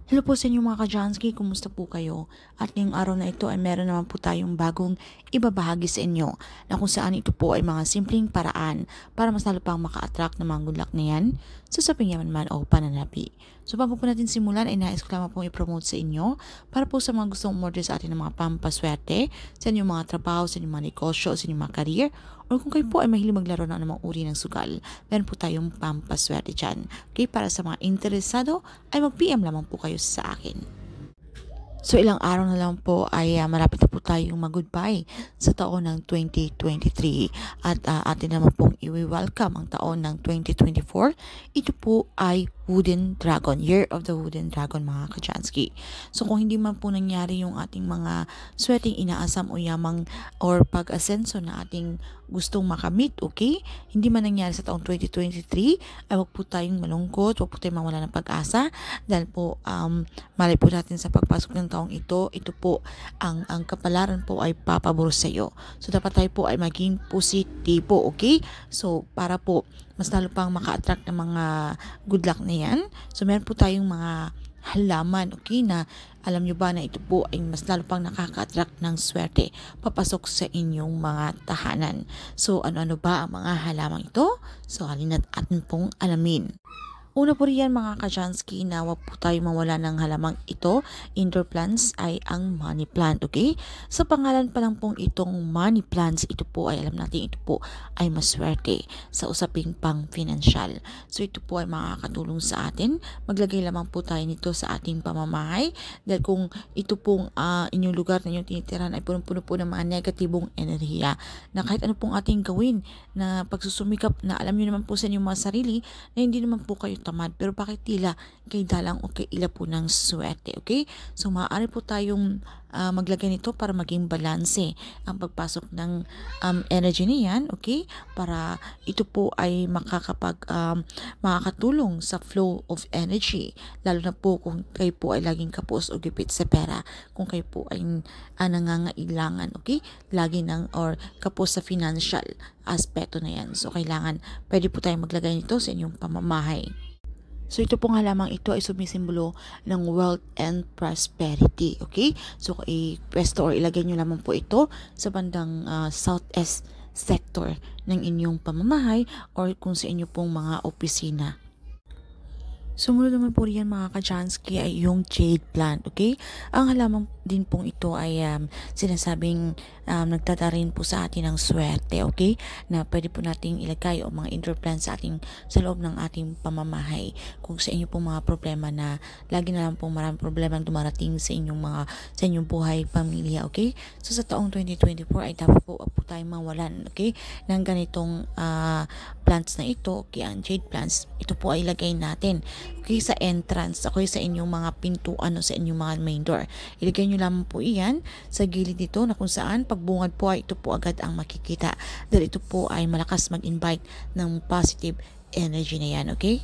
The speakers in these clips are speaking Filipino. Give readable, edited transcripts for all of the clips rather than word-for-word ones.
Hello po sa inyo mga ka-Jansky, kumusta po kayo? At ngayong araw na ito ay meron naman po tayong bagong ibabahagi sa inyo na kung saan ito po ay mga simpleng paraan para mas lalo pang maka-attract ng mga good luck na yan sa saping yaman man o pananapi. So bago po natin simulan ay nais ko lamang pong i-promote sa inyo para po sa mga gustong umorder sa atin ng mga pampaswerte, sa inyong mga trabaho, sa inyong mga negosyo, sa inyong mga career, o kung kayo po ay mahilig maglaro ng anumang uri ng sugal, meron po tayong pampaswerte dyan. Okay, para sa mga interesado ay mag-PM lamang po kayo sa akin. So ilang araw na lang po ay malapit na po tayong mag-goodbye sa taon ng 2023 at atin naman pong i-welcome ang taon ng 2024. Ito po ay Wooden Dragon, Year of the Wooden Dragon mga ka-Jansky. So kung hindi man po nangyari yung ating mga sweating inaasam o yamang or pag-asenso na ating gustong makamit, okay? Hindi man nangyari sa taong 2023, ay wag po tayong malungkot, wag po tayong mawala ng pag-asa dahil po malay po natin sa pagpasok ng taong ito po ang kapalaran po ay papabor sa iyo. So dapat tayo po ay maging positibo, okay? So para po mas lalo pang maka-attract ng mga good luck na yan. So meron po tayong mga halaman, okay, na alam nyo ba na ito po ay mas lalo pang nakaka-attract ng swerte papasok sa inyong mga tahanan. So ano-ano ba ang mga halamang ito? So halina't atin pong alamin. Una po riyan mga ka-Jansky na wag po tayo mawala ng halamang ito. Indoor plants ay ang money plant, okay? Sa pangalan pa lang pong itong money plants, ito po ay alam natin ito po ay maswerte sa usaping pang-financial. So ito po ay makakatulong sa atin. Maglagay lamang po tayo nito sa ating pamamahay dahil kung ito pong inyong lugar na inyong tinitirahan ay punong-puno po ng mga negatibong enerhiya na kahit ano pong ating gawin na pagsusumikap na alam nyo naman po sa inyong mga sarili na hindi naman po kayo tamad, pero bakit tila kay dalang o kay ila po ng swerte, okay? So maaari po tayong maglagay nito para maging balanse ang pagpasok ng energy niyan, okay? Para ito po ay makakatulong sa flow of energy, lalo na po kung kayo po ay laging kapos o gipit sa pera, kung kayo po ay nangangailangan, okay? Lagi or kapos sa financial aspeto na yan. So kailangan, pwede po tayong maglagay nito sa inyong pamamahay. So ito pong halamang ito ay sumisimbolo ng wealth and prosperity, okay? So i-pwesto or ilagay nyo lamang po ito sa bandang southeast sector ng inyong pamamahay or kung sa inyo pong mga opisina. Sumunod naman po riyan mga ka-Jansky ay yung jade plant, okay? Ang halaman din pong ito ay sinasabing nagtatarin po sa atin ng swerte, okay? Na pwede po nating ilagay o mga indoor plants sa loob ng ating pamamahay. Kung sa inyo pong mga problema na lagi na lang pong maraming problema dumarating sa inyong buhay, pamilya, okay? So sa taong 2024 ay dapat po tayong mawalan, okay? Ng ganitong plants na ito, okay? Ang jade plants, ito po ay ilagay natin okay, sa entrance, okay, sa inyong mga pintuan o sa inyong mga main door. Ilagay nyo lamang po iyan sa gilid nito na kung saan pagbungad po ay ito po agad ang makikita dahil ito po ay malakas mag-invite ng positive energy na yan, okay?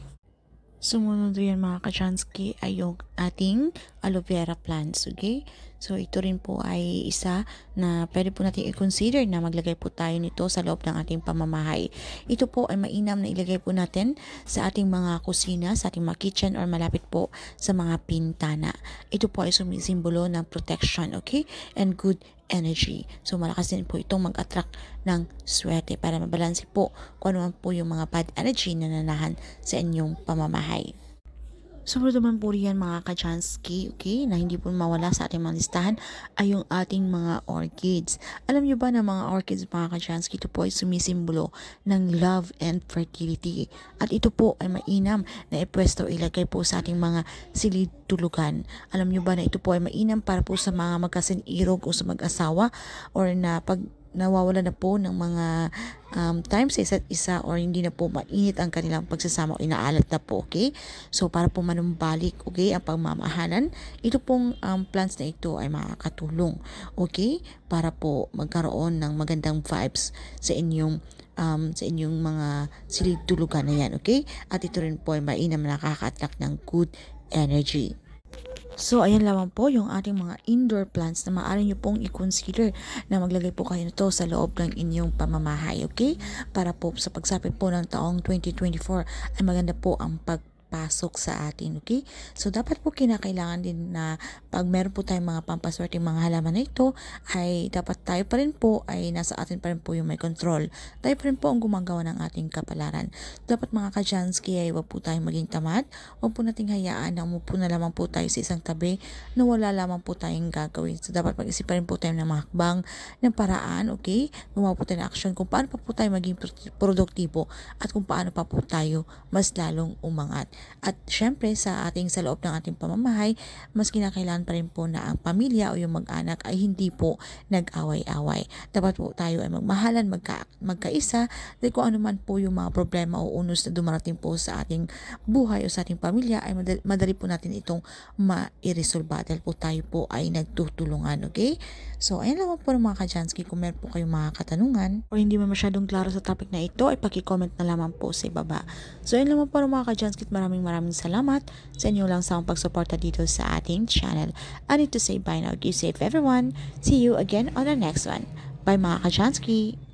Sumunod rin mga ka-Jansky ay yung ating aloe vera plants, okay? So ito rin po ay isa na pwede po natin i-consider na maglagay po tayo nito sa loob ng ating pamamahay. Ito po ay mainam na ilagay po natin sa ating mga kusina, sa ating mga kitchen or malapit po sa mga pintana. Ito po ay sumisimbolo ng protection, okay? And good energy. So malakas din po itong mag-attract ng swerte para mabalanse po kung ano man po yung mga bad energy na nanahan sa inyong pamamahay. Sumunod naman po riyan mga ka-Jansky, okay, na hindi po mawala sa ating mga listahan ay yung ating mga orchids. Alam nyo ba na mga orchids mga ka-Jansky, ito po ay sumisimbolo ng love and fertility. At ito po ay mainam na ipwesto ilagay po sa ating mga silid tulugan. Alam nyo ba na ito po ay mainam para po sa mga magkasinirog o sa mag-asawa or na pag nawawala na po ng mga time sa isa't isa or hindi na po mainit ang kanilang pagsasama o inaalat na po, okay? So para po manumbalik, okay, ang pagmamahalan, ito pong plants na ito ay makakatulong, okay? Para po magkaroon ng magandang vibes sa inyong mga silid tulugan na yan, okay? At ito rin po ay mainam na nakaka-attract ng good energy. So, ayan lamang po yung ating mga indoor plants na maaari nyo pong i-consider na maglagay po kayo nito sa loob ng inyong pamamahay, okay? Para po sa pagsapit po ng taong 2024 ay maganda po ang papasok sa atin, okay? So, dapat po kinakailangan din na pag meron po tayong mga pampaswerte mga halaman na ito, ay dapat tayo pa rin po ay nasa atin pa rin po yung may control. Tayo pa rin po ang gumagawa ng ating kapalaran. Dapat mga ka-Jansky ay huwag po tayong maging tamad. Huwag po nating hayaan na umupo na lamang po tayo sa isang tabi na wala lamang po tayong gagawin. So, dapat mag-isip pa rin po tayo ng mga hakbang, ng paraan, okay? Gumawa po tayo ng action kung paano pa po tayo maging produktibo at kung paano pa po tayo mas lalong umangat. At syempre sa loob ng ating pamamahay, mas kinakailangan pa rin po na ang pamilya o yung mag-anak ay hindi po nag-away-away. Dapat po tayo ay magmahalan, magkaisa, dahil kung ano man po yung mga problema o unos na dumarating po sa ating buhay o sa ating pamilya, ay madali po natin itong ma-iresolba dahil po tayo po ay nagtutulungan, okay? So, ayan lang po mga ka-Jansky. Kung meron po kayong mga katanungan o hindi man masyadong klaro sa topic na ito, ay paki-comment na lamang po sa ibaba. So, ayan lang po mga ka-Jansky. Maraming salamat sa inyo lang sa pagsuporta dito sa ating channel. I need to say bye now. Keep safe everyone. See you again on the next one. Bye mga ka-Jansky.